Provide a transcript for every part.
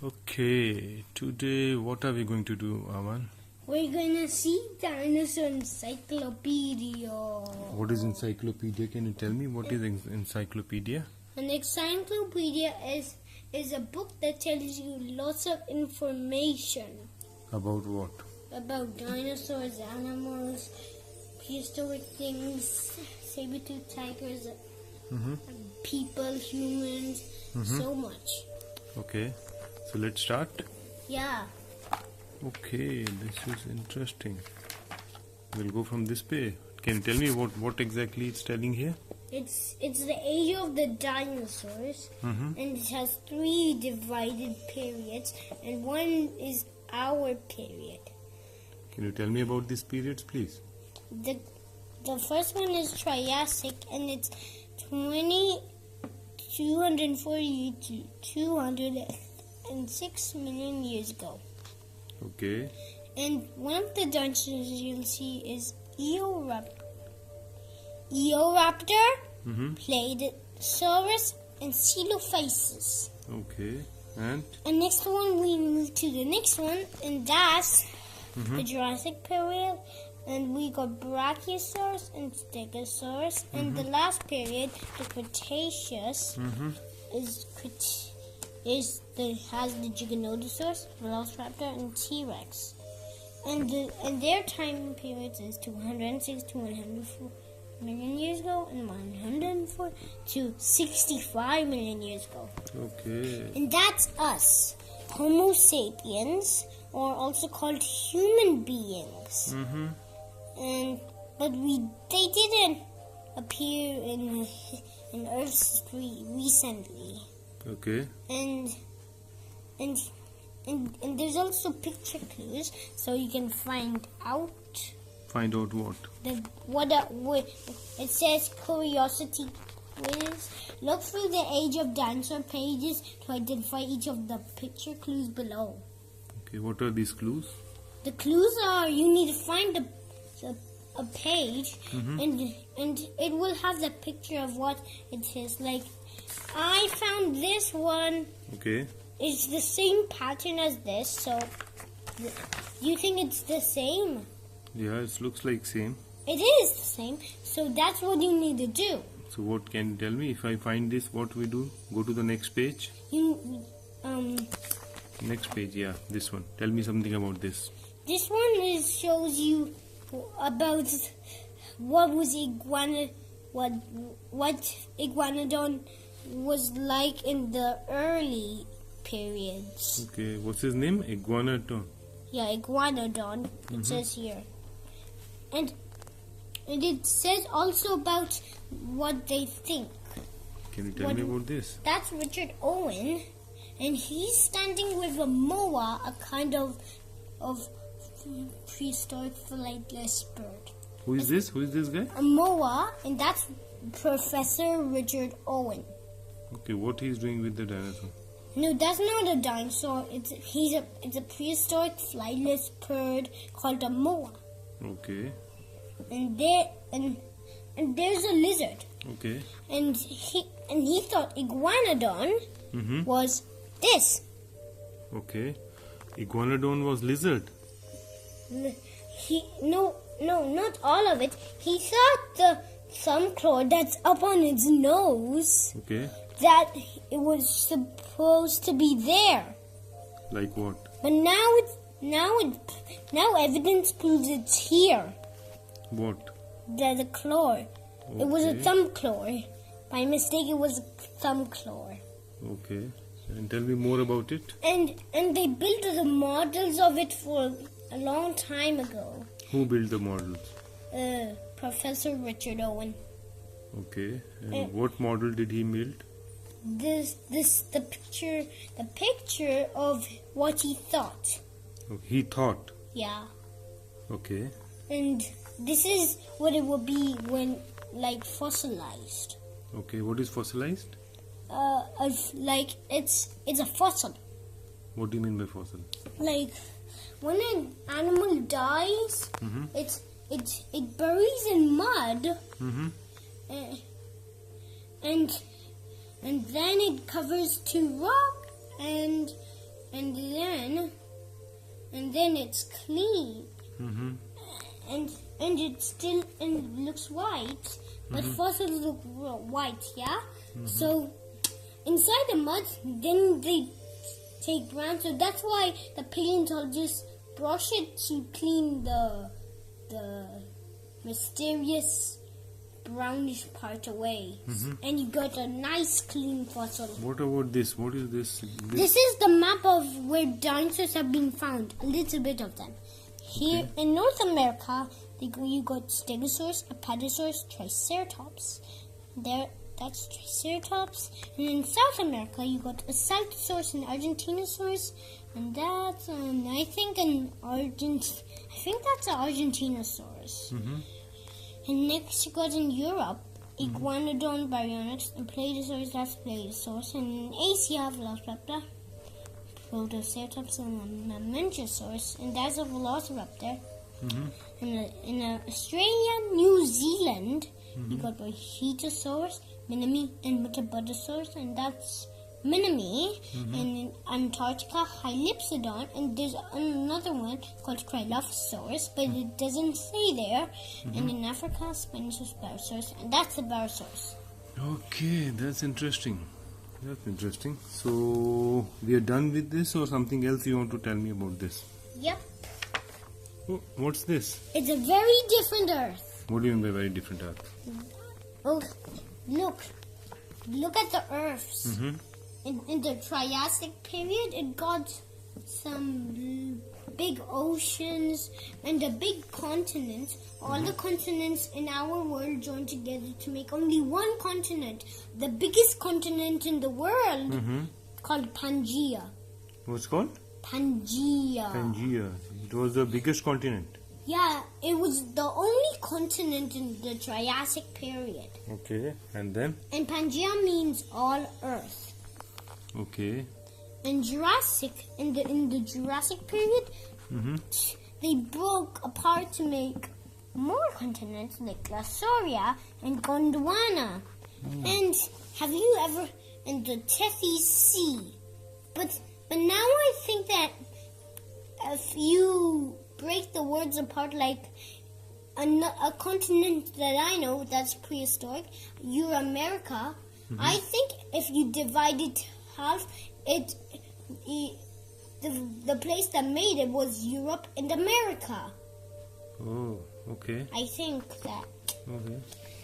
Okay, today what are we going to do, Aawaan? We're gonna see Dinosaurs Encyclopedia. What is encyclopedia? Can you tell me what is encyclopedia? An encyclopedia is a book that tells you lots of information. About what? About dinosaurs, animals, prehistoric things, saber-toothed tigers, people, humans, so much. Okay, so let's start. Yeah. Okay, this is interesting. We'll go from this page. Can you tell me what exactly it's telling here? It's the age of the dinosaurs, and it has 3 divided periods, and one is our period. Can you tell me about these periods, please? The first one is Triassic, and it's 240 to 206 million years ago. Okay. And one of the dinosaurs you'll see is Eoraptor, Plateosaurus, and Coelophysis. Okay. And next one, we move to the next one, and that's the Jurassic period. And we got Brachiosaurus and Stegosaurus. And the last period, the Cretaceous, has the Giganotosaurus, Velociraptor, and T-Rex. And their time periods is 206 to 104 million years ago, and 104 to 65 million years ago. okay. And that's us, Homo sapiens, or also called human beings. But they didn't appear in Earth's history recently. Okay. And there's also picture clues, so you can find out. Find out what? It says curiosity quiz. Look through the Age of Dinosaur pages to identify each of the picture clues below. Okay, what are these clues? The clues are you need to find a page, and it will have the picture of what it is. Like, I found this one. Okay. It's the same pattern as this, so you think it's the same? Yeah, it looks like same. It is the same, so that's what you need to do. So what can you tell me? If I find this, what we do? Go to the next page? Next page, yeah, this one. Tell me something about this. This one shows you about what Iguanodon was like in the early periods. Okay, what's his name? Iguanodon. Yeah, Iguanodon, it says here. And it says also about what they think. Can you tell me about this? That's Richard Owen, and he's standing with a moa, a kind of prehistoric flightless bird. Who is this? Who is this guy? A moa, and that's Professor Richard Owen. Okay, what he's doing with the dinosaur? No, that's not a dinosaur. It's a prehistoric flightless bird called a moa. Okay. And there's a lizard. Okay. And he thought Iguanodon was this. Okay. Iguanodon was lizard. No, not all of it. He thought the thumb claw that's up on its nose. Okay. That it was supposed to be there. Like what? But now evidence proves it's here. What? The claw. Okay. It was a thumb claw. By mistake, it was a thumb claw. Okay. And tell me more about it. And they built the models of it for a long time ago. Who built the models? Professor Richard Owen. Okay. And what model did he build? The picture of what he thought. Oh, he thought. Yeah. Okay. And this is what it will be when, like, fossilized. Okay. What is fossilized? Like it's a fossil. What do you mean by fossil? Like, when an animal dies, it buries in mud, and then it covers to rock, and and then it's clean, Mm-hmm. and it still and looks white, but fossils look white, yeah. So inside the mud, then they take brown. So that's why the paleontologists brush it to clean the mysterious brownish part away, and you got a nice clean fossil. What about this? What is this? This is the map of where dinosaurs have been found. A little bit of them. Here in North America, you got Stegosaurus, Apatosaurus, Triceratops. That's Triceratops. And in South America, you got Saltosaurus and Argentinosaurus, and that's I think that's an Argentinosaurus. And next you got in Europe, Iguanodon, Baryonyx, and Plateosaurus, that's Plateosaurus. And in Asia, Velociraptor, Protoceratops, and Mamentosaurus, and that's a Velociraptor. In Australia, New Zealand, you got Brachiosaurus, Minimi, and Metabodosaurus, and that's Minimi. And in Antarctica, Hyliopsodon, and there's another one called Cryolophosaurus, but it doesn't say there. And in Africa, Spinosaurus, Barosaurus, and that's the Barosaurus. Okay, that's interesting. So we are done with this, or something else you want to tell me about this? Yep. Oh, what's this? It's a very different Earth. What do you mean by very different Earth? Oh, look at the Earths. In the Triassic period, it got some big oceans and a big continent. All the continents in our world joined together to make only one continent. The biggest continent in the world, called Pangaea. What's called? Pangaea. Pangaea. It was the biggest continent. Yeah, it was the only continent in the Triassic period. Okay, and then? And Pangaea means all Earth. Okay. In Jurassic, in the Jurassic period, they broke apart to make more continents like Lasauria and Gondwana. And have you ever in the Tethys Sea? But now I think that if you break the words apart, like a continent that I know that's prehistoric, Euramerica, I think if you divide it half, the place that made it was Europe and America. Oh, okay. I think that. Okay.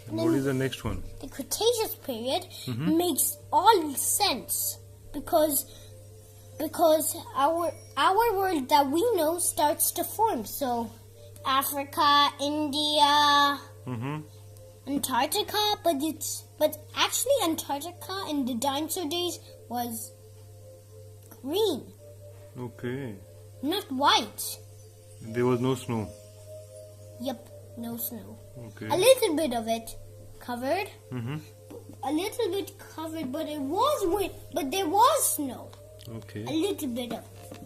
And what is the next one? The Cretaceous period makes all sense because our world that we know starts to form. So Africa, India, Antarctica, but actually Antarctica in the dinosaur days was green. Okay. Not white. There was no snow. Yep, no snow. Okay. A little bit of it covered. A little bit covered, but it was wet. But there was snow. Okay. A little bit of it.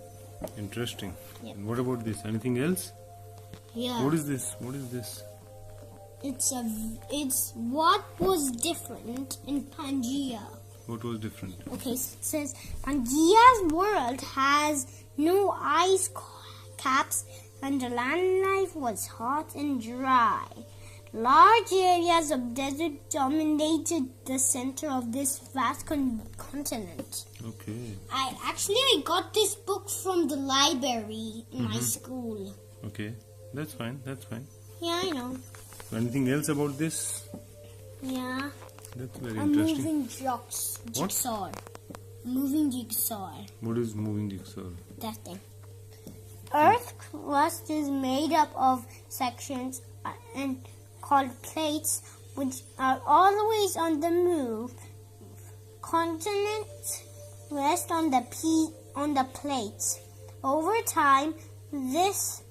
Interesting. Yep. And what about this? Anything else? Yeah. What is this? What is this? It's what was different in Pangaea. What was different? Okay, so it says Pangaea's world has no ice caps and the land life was hot and dry. Large areas of desert dominated the center of this vast continent. Okay. I got this book from the library in my school. Okay. That's fine. That's fine. Yeah, I know. Anything else about this? Yeah. That's very A interesting. moving jigsaw. Moving jigsaw. What is moving jigsaw? That thing. Earth crust is made up of sections and called plates, which are always on the move. Continents rest on the plates. Over time, this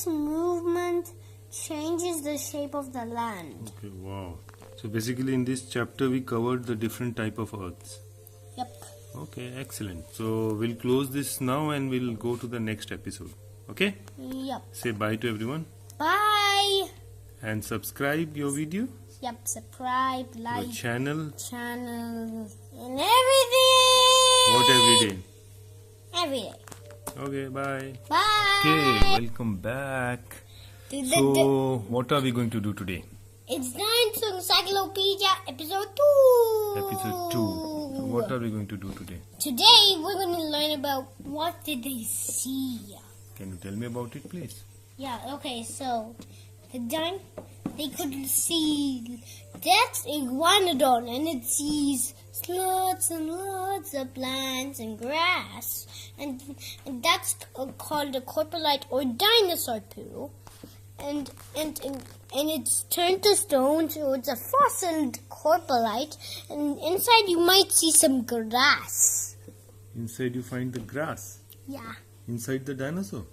movement changes the shape of the land. Okay, wow. So basically in this chapter we covered the different type of earths. Yep. Okay, excellent. So we'll close this now and we'll go to the next episode. Okay? Yep. Say bye to everyone. Bye. And subscribe your video. Yep. Subscribe, like, Your channel. and everything. What every day? every day. Okay, bye. Bye. Okay, welcome back. So, what are we going to do today? It's Dinosaurs Encyclopedia Episode 2. Episode 2. So what are we going to do today? Today, we're going to learn about what did they see. Can you tell me about it, please? Yeah, okay, so they could see that's iguanodon, and it sees lots and lots of plants and grass, and that's called a coprolite or dinosaur poo, and it's turned to stone, so it's a fossil coprolite, and inside you might see some grass. Inside you find the grass? Yeah. Inside the dinosaur?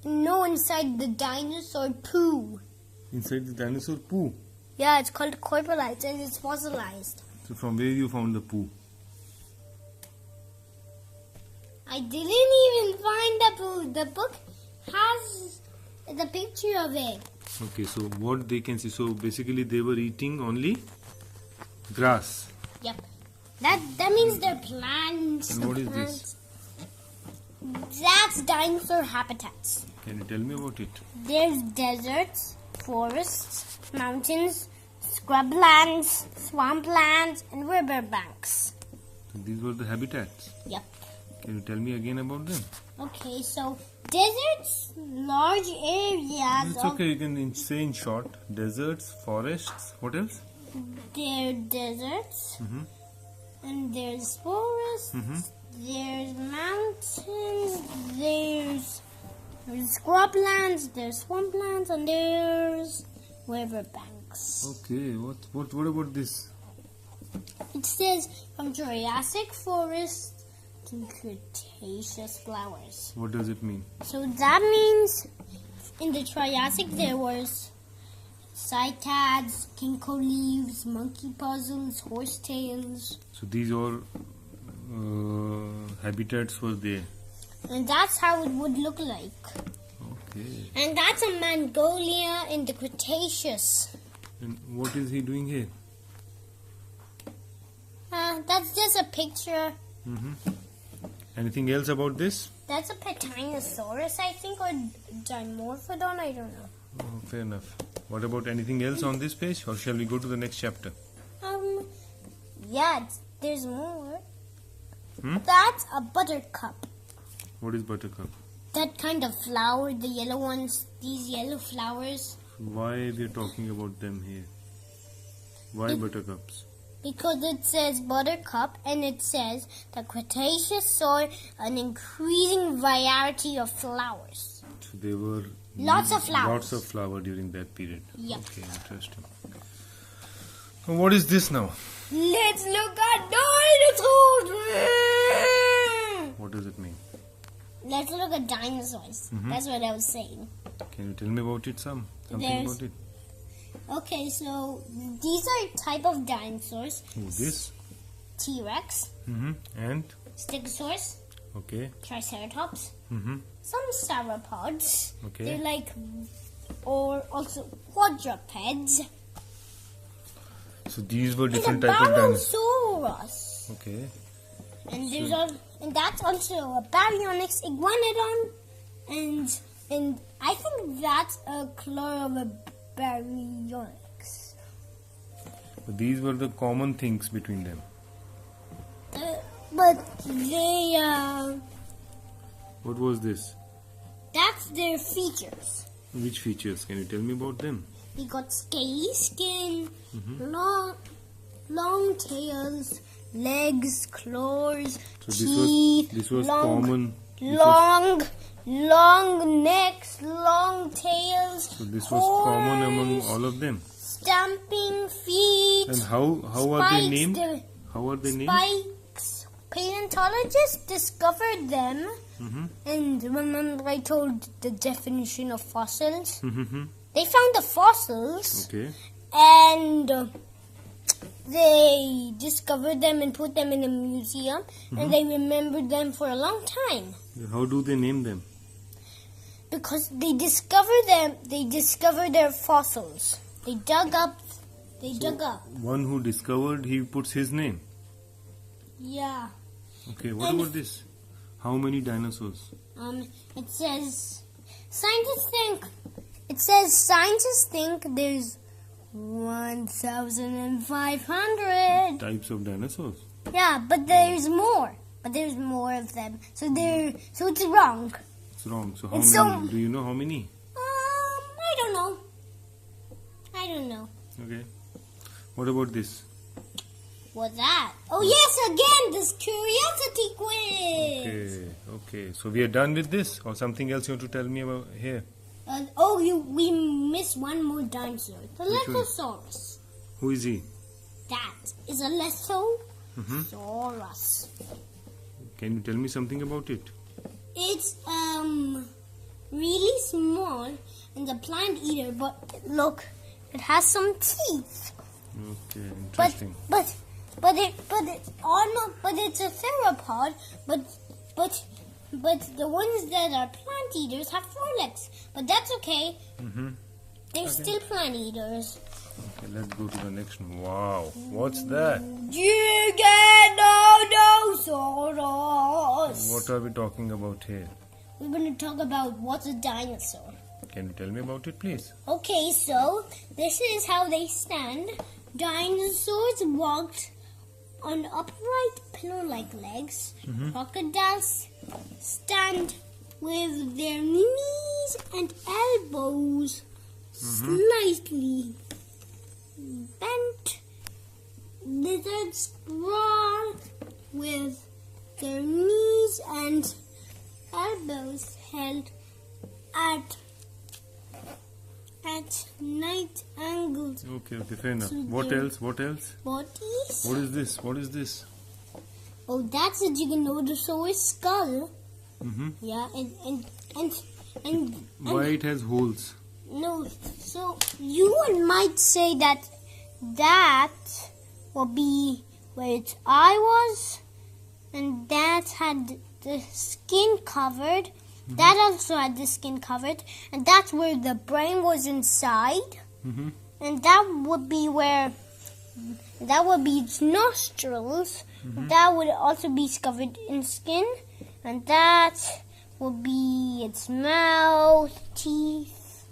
No, inside the dinosaur poo. Inside the dinosaur poo? Yeah, it's called coprolite and it's fossilized. So from where you found the poo? I didn't even find the poo. The book has the picture of it. Okay, so what they can see? So basically they were eating only grass. Yep. That means they're plants. And what is this? That's dinosaur habitats. Can you tell me about it? There's deserts, forests, mountains, scrublands, swamplands, and riverbanks. So these were the habitats. Yep. Can you tell me again about them? Okay, so deserts, large areas. It's okay, you can say in short. Deserts, forests, what else? There are deserts, and there's forests, there's mountains, there's scrublands, there's swamplands, and there's riverbanks. Okay, what about this? It says from Jurassic forest to Cretaceous flowers. What does it mean? So that means in the Triassic there was cycads, ginkgo leaves, monkey puzzles, horsetails. So these all habitats were there. And that's how it would look like. Okay. And that's a Mongolia in the Cretaceous. And what is he doing here? That's just a picture. Anything else about this? That's a Titanosaurus, I think, or Dimorphodon, I don't know. Oh, fair enough. What about anything else on this page, or shall we go to the next chapter? Yeah, there's more. That's a buttercup. What is buttercup? That kind of flower, the yellow ones, these yellow flowers. Why we are talking about them here? Why buttercups? Because it says buttercup, and it says the Cretaceous saw an increasing variety of flowers. So there were Lots of flowers. Lots of flower during that period. Yep. Okay, interesting. So what is this now? Let's look at dinosaurs! What does it mean? Let's look at dinosaurs. That's what I was saying. Can you tell me about it something about it? Okay, so these are type of dinosaurs. This? T-Rex. And? Stegosaurus. Okay. Triceratops. Some sauropods. Okay. They're like, or also quadrupeds. So these were different There's a type of dinosaurs. Barosaurus. Okay. And there's and that's also a baryonyx iguanodon, and I think that's a clone of a baryonyx. But these were the common things between them. But they What was this? that's their features. Which features? Can you tell me about them? They got scaly skin, long tails, legs, claws, So teeth, this was long, common. long necks, long tails. So this was common among all of them. Stamping feet. And how are they named? How are they named? Spikes. Paleontologists discovered them. And remember I told the definition of fossils? They found the fossils. Okay. And they discovered them and put them in a museum. And they remembered them for a long time. How do they name them? Because they discovered their fossils. They dug up. One who discovered, he puts his name. Yeah. Okay, what about this? How many dinosaurs? It says scientists think there's 1,500 Types of dinosaurs. Yeah, but there's more. But there's more of them. So it's wrong. It's wrong. So how It's many? Do you know how many? I don't know. Okay. What about this? What's that? Oh yes, again this curiosity quiz. Okay. So we are done with this, or something else you want to tell me about here? We missed one more dinosaur. The Which one? Lechosaurus. Who is he? That is a Lechosaurus. Can you tell me something about it? It's really small and a plant eater, but look, it has some teeth. Okay, interesting. But it's a theropod. But the ones that are plant eaters have 4 legs. But that's okay. They're still plant eaters. Okay, let's go to the next one. Wow, what's that? Giganosaurus. What are we talking about here? We're going to talk about what's a dinosaur. Can you tell me about it, please? Okay, so this is how they stand. Dinosaurs walked on upright pillow-like legs. Crocodiles stand with their knees and elbows slightly bent. Lizards crawl with their knees and elbows held at night angles. Okay, fair enough. What else? Bodies. What is this? Oh, that's a Giganotosaurus skull. Yeah, and Why it has holes? no. So you might say that will be where its eye was, and that had the skin covered. That also had the skin covered, and that's where the brain was inside. And that would be its nostrils. That would also be covered in skin, and that would be its mouth, teeth,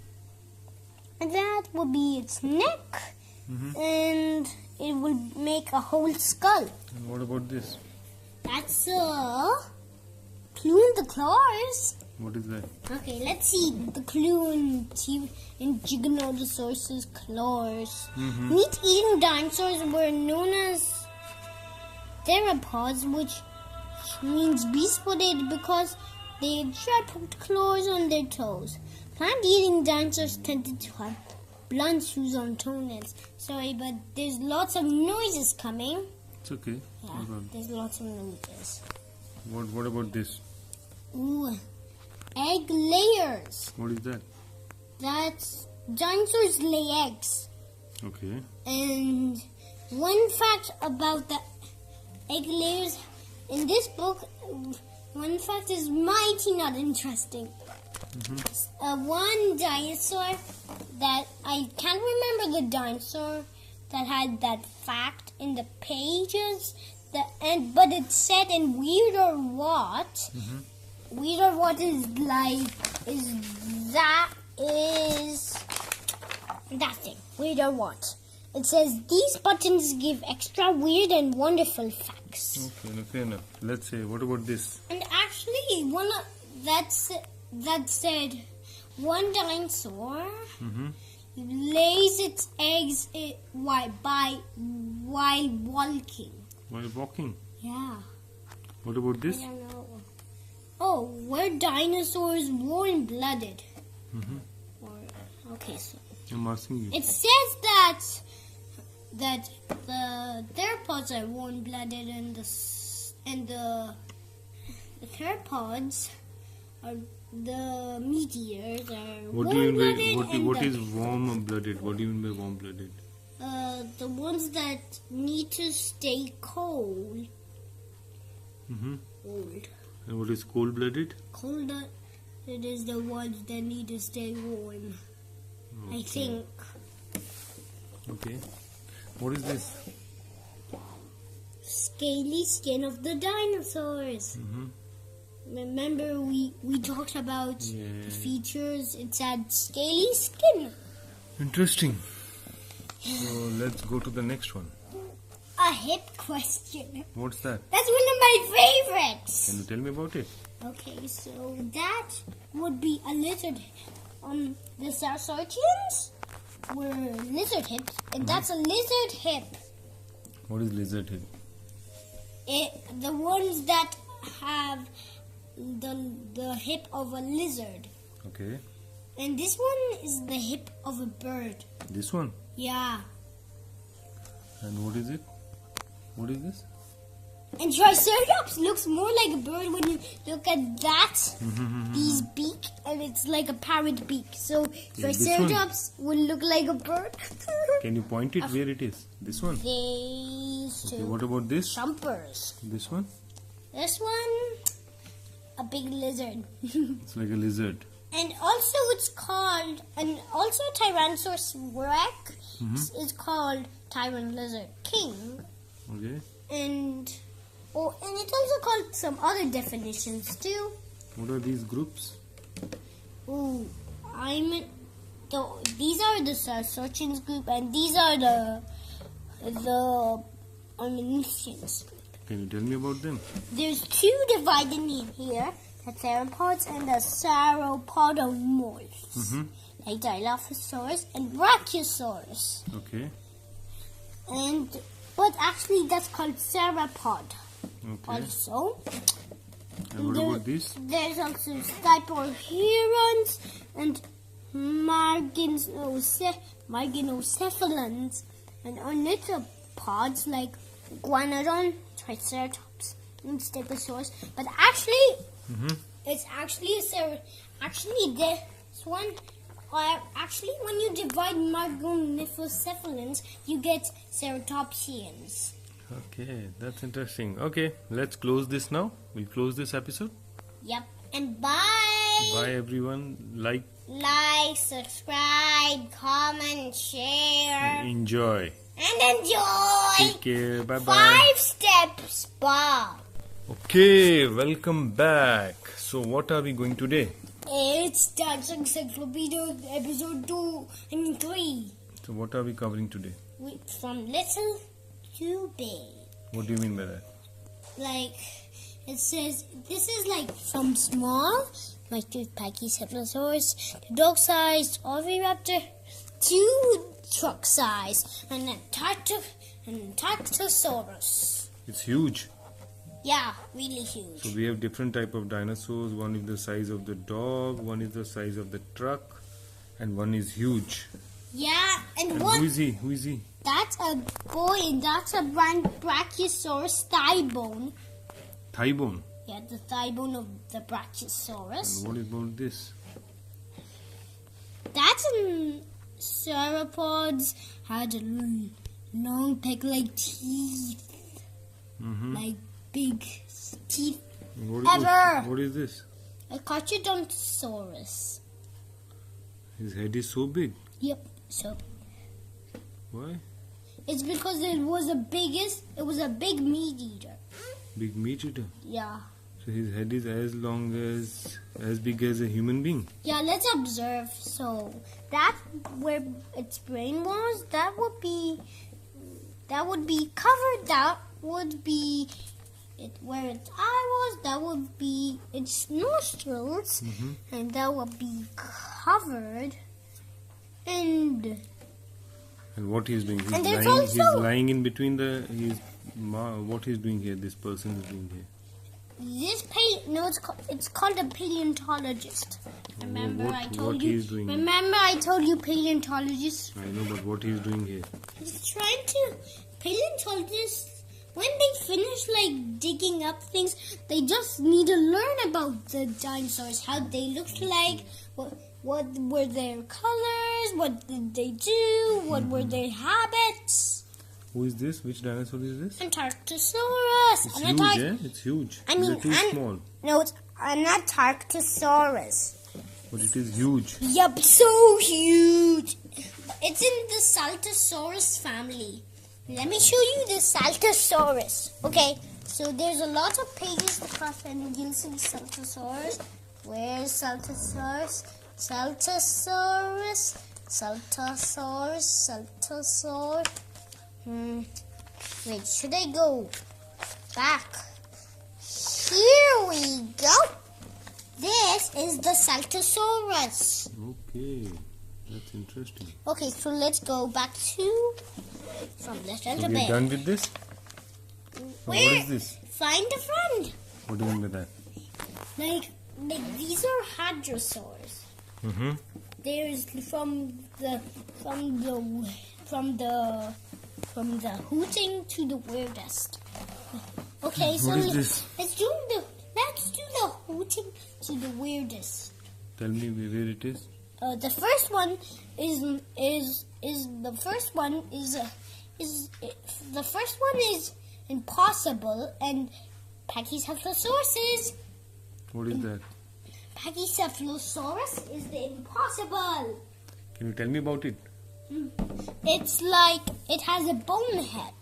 and that would be its neck, and it will make a whole skull. And what about this? That's a clue in the claws. What is that? Okay, let's see the clue in Giganotosaurus' claws. Meat-eating dinosaurs were known as theropods, which means beast-footed because they had sharp claws on their toes. Plant-eating dinosaurs tended to have blunt shoes on toenails. Sorry, but there's lots of noises coming. It's okay. Yeah, No problem. there's lots of noises. What about this? Ooh, egg layers. What is that? That's dinosaurs lay eggs. Okay. And one fact about the egg layers in this book, one fact is mighty not interesting. One dinosaur that I can't remember the dinosaur that had that fact in the pages. But it said in Weird or What. Weird or What is that thing. Weird or What. It says these buttons give extra weird and wonderful facts. Okay, no, fair enough. Let's say, what about this? And actually, that said one dinosaur lays its eggs while walking. While walking. Yeah. What about this? I don't know. Oh, were dinosaurs warm-blooded? Okay, so I'm asking you. it says that the theropods are warm-blooded and the theropods are the meat eaters are What do you mean warm-blooded. by what is warm-blooded? What do you mean by warm-blooded? The ones that need to stay cold. Cold. And what is cold-blooded? Cold. It is the ones that need to stay warm. I think. Okay. What is this? Scaly skin of the dinosaurs. Remember we talked about Yeah. the features. It's had scaly skin. Interesting. So let's go to the next one. A hip question. What's that? That's one of my favorites. Can you tell me about it? Okay, so that would be a lizard. The Saurosaurians were lizard hips, and that's a lizard hip. What is lizard hip? The ones that have the hip of a lizard. Okay. And this one is the hip of a bird. This one? Yeah. And what is it? What is this? And Triceratops looks more like a bird when you look at that. His beak, and it's like a parrot beak. So Triceratops will look like a bird. Can you point it where it is? This one? These Okay, two what about this? jumpers. This one? This one, a big lizard. It's like a lizard. And also it's called, and also Tyrannosaurus Rex is called Tyrant Lizard King. Okay. And it's also called some other definitions too. What are these groups? Ooh, these are the Saurosaurians group, and these are the Omniscience. Can you tell me about them? There's two divided in here: the theropods and the sauropodomorphs, like Dilophosaurus and Brachiosaurus. Okay. But actually, that's called sauropod. Okay. Also, And what about this? there's also Stiporhirons and Marginocephalans and ornithopods like Iguanodon, Triceratops, and Stegosaurus. But actually, it's actually this one. Actually, when you divide Marginocephalans, you get Ceratopsians. Okay, that's interesting. Okay, let's close this now. We'll close this episode. Yep. And bye. Bye everyone. Like, Subscribe, comment, share, enjoy. and enjoy. Take care. Bye bye. 5 steps, Bob. Okay, welcome back. So what are we going today? It's Dinosaurs Encyclopedia episode 2 and 3. So what are we covering today? From little to big. What do you mean by that? Like, it says, this is like from small, like to Pachycephalosaurus, to dog-sized Oviraptor, to truck-sized, and then Tartosaurus. It's huge. Yeah, really huge. So we have different type of dinosaurs. One is the size of the dog, one is the size of the truck, and one is huge. Yeah, and And what? who is he? Who is he? That's a boy, and that's a Brachiosaurus thigh bone. Thigh bone. Yeah, the thigh bone of the Brachiosaurus. And what about this? That's a sauropods had a long peg-like teeth, like big teeth. What is this? A Carcharodontosaurus. His head is so big. Yep. So Why? it's because it was a big meat eater. Big meat eater. Yeah. So his head is as big as a human being. Yeah, let's observe. So that where its brain was, that would be covered. That would be it. Where its eye was, that would be its nostrils, and that would be covered. And what he's doing? And there's He's also- lying in between what he's doing here. This person is doing here. it's called a paleontologist. Remember, What- I told what you. he's doing? Remember, I told you paleontologist. I know, but what he's doing here? He's trying to. Paleontologists, when they finish digging up things, they just need to learn about the dinosaurs, how they looked like, what were their colors, what did they do, what were their habits. Who is this? Which dinosaur is this? Antarctosaurus. It's huge, eh? It's huge. They're too small. No, it's an Antarctosaurus. But it is huge. Yup, so huge. It's in the Saltosaurus family. Let me show you the Saltosaurus. Okay, So there's a lot of pages across, and you'll see Saltosaurus. Where's Saltosaurus? Saltosaurus. Wait, should I go back? Here we go. This is the Saltosaurus. Okay, that's interesting. Okay, so let's go back to from left and So to we're back. done with this? Where? What is this? Find a friend. What do you mean by that? Like these are hadrosaurs. Mm-hmm. There's from the hooting to the weirdest. Okay, so What is this? let's do the hooting to the weirdest. Tell me where it is. The first one is impossible, and Pachycephalosaurus. What is that? Pachycephalosaurus is the impossible. Can you tell me about it? It's like it has a bone head.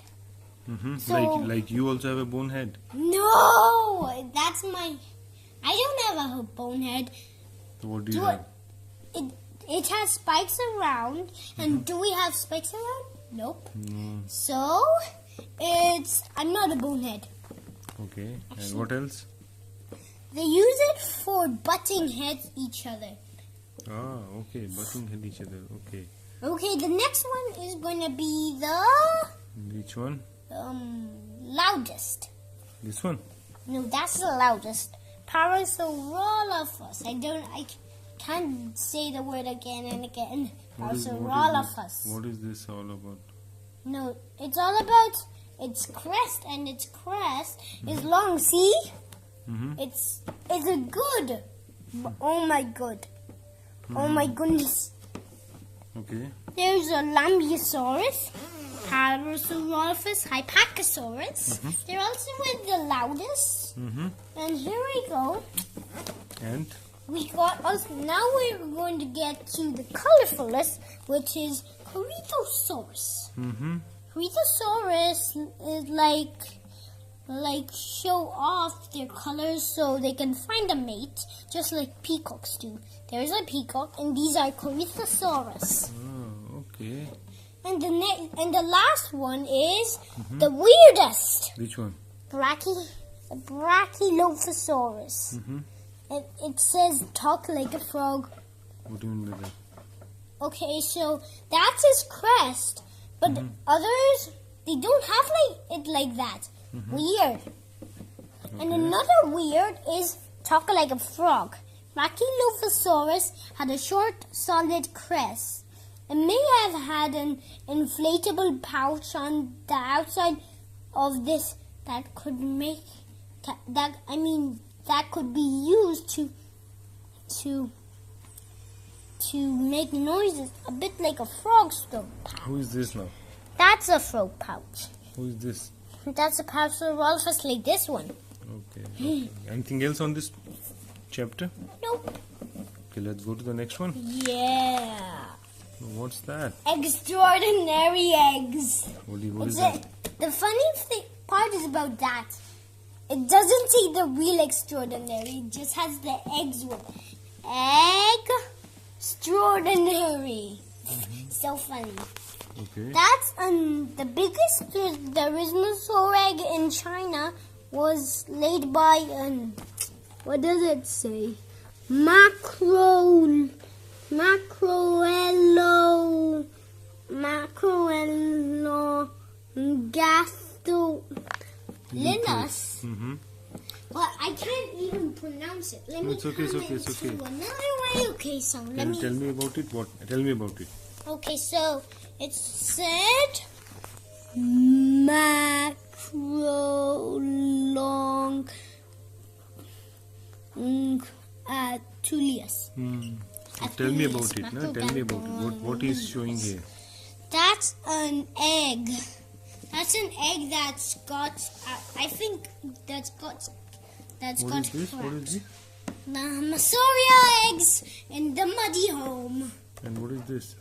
Mm-hmm. So- like you also have a bone head. No, that's my. I don't have a bone head. So what do you Do have? It has spikes around, and do we have spikes around? Nope. No. So I'm not a bonehead. Okay. And what else? They use it for butting heads each other. Ah, okay. Butting head each other. Okay. Okay, the next one is going to be the Which one? loudest. This one? No, that's the loudest. Parasaurolophus. I can't say the word again and again. Parasaurolophus. What is this all about? No, it's all about its crest, and its crest is long. See? Mm-hmm. It's a good. Oh my god. Oh my goodness. Okay. There's a Lambeosaurus, Parasaurolophus, Hypacosaurus. They're also with the loudest. Mm-hmm. And here we go. And? We got us. Now we're going to get to the colorfulest, which is Corythosaurus. Mm-hmm. Corythosaurus is like show off their colors so they can find a mate, just like peacocks do. There's a peacock, and these are Corythosaurus. Oh, okay. And the last one is the weirdest, Which one? Brachylophosaurus. Mm-hmm. It says talk like a frog. What do you mean by that? Okay, so that's his crest, but others, they don't have it like that. Weird. And Okay. another weird is talk like a frog. Brachylophosaurus had a short, solid crest. It may have had an inflatable pouch on the outside of this that could be used to make noises, a bit like a frog's throat pouch. Who is this now? That's a throat pouch. Who is this? That's a Parasaurolophus like this one. Okay. Anything else on this chapter? Nope. Okay, let's go to the next one. Yeah. What's that? Extraordinary eggs. What is It's that? the funny part is about that. It doesn't say the real extraordinary. It just has the eggs with egg extraordinary. So funny. Okay. That's the biggest dinosaur egg in China was laid by what does it say? Macroelogastholinus. Mm-hmm. Well, I can't even pronounce it. Let me It's okay, it's come okay, it's into okay. another way. Okay, so let Can me. you tell me about it? Tell me about it. Okay, so it said Macrolongatulius. So tell me about it. No? Tell me about it. What is showing here? That's an egg. That's an egg that's got. I think that's got. What is this? What is it? The Masauria eggs in the muddy home. And what is this?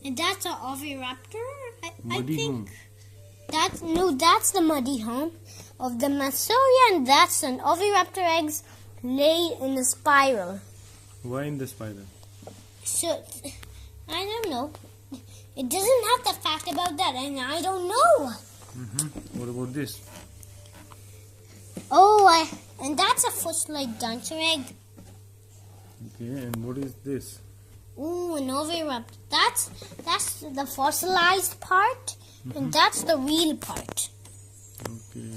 And that's an oviraptor. I Muddy think. home. That's the muddy home of the Masauria, and that's an oviraptor eggs laid in a spiral. Why in the spiral? So, I don't know. It doesn't have the fact about that, and I don't know. What about this? And that's a fossilized dinosaur egg. Okay, and what is this? Ooh, an oviraptor. That's the fossilized part, and that's the real part. Okay.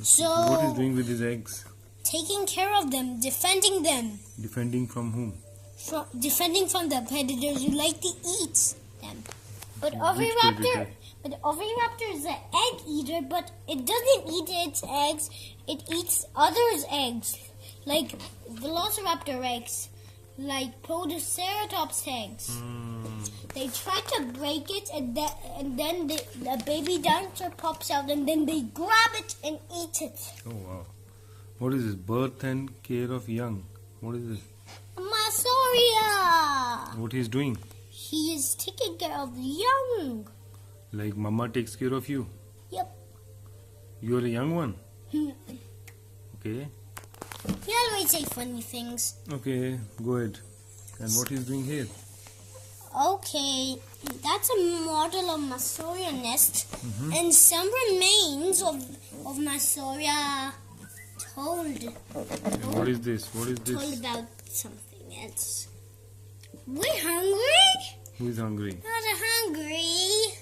So, What is doing with these eggs? taking care of them, defending them. Defending from whom? Defending from the predators who like to eat them. But Which oviraptor predator? is an egg eater, but it doesn't eat its eggs. It eats others' eggs, like velociraptor eggs, like protoceratops eggs. They try to break it, and then the baby dinosaur pops out, and then they grab it and eat it. Oh wow! What is this? Birth and care of young. What is this? Masauria! What he's doing? He is taking care of the young. Like Mama takes care of you. Yep. You are a young one. He Okay. always say funny things. Okay. Go ahead. And what he's doing here? Okay, that's a model of Masauria nest, and some remains of Masauria told And what is this? What is told this? about something else. We're hungry? Who is hungry? Not hungry.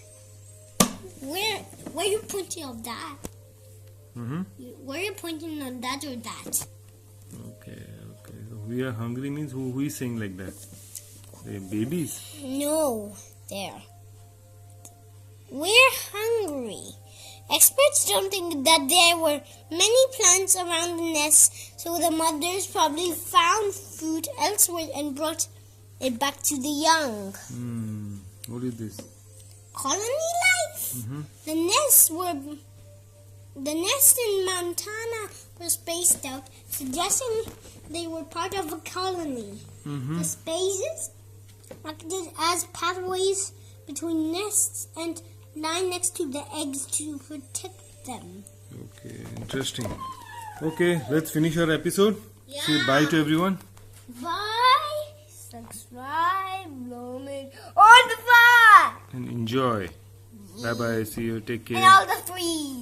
Where you pointing on that? Where you pointing on that or that? Okay. So we are hungry means who is saying like that? The babies. No, there. We're hungry. Experts don't think that there were many plants around the nest, so the mothers probably found food elsewhere and brought it back to the young. What is this? Colony life. The nest in Montana was spaced out, suggesting they were part of a colony. The spaces acted as pathways between nests and lie next to the eggs to protect them. Okay, interesting. Okay, let's finish our episode. Yeah. Say bye to everyone. Bye. Subscribe, comment on the bye. And enjoy. Bye bye. See you. Take care. And all the 3.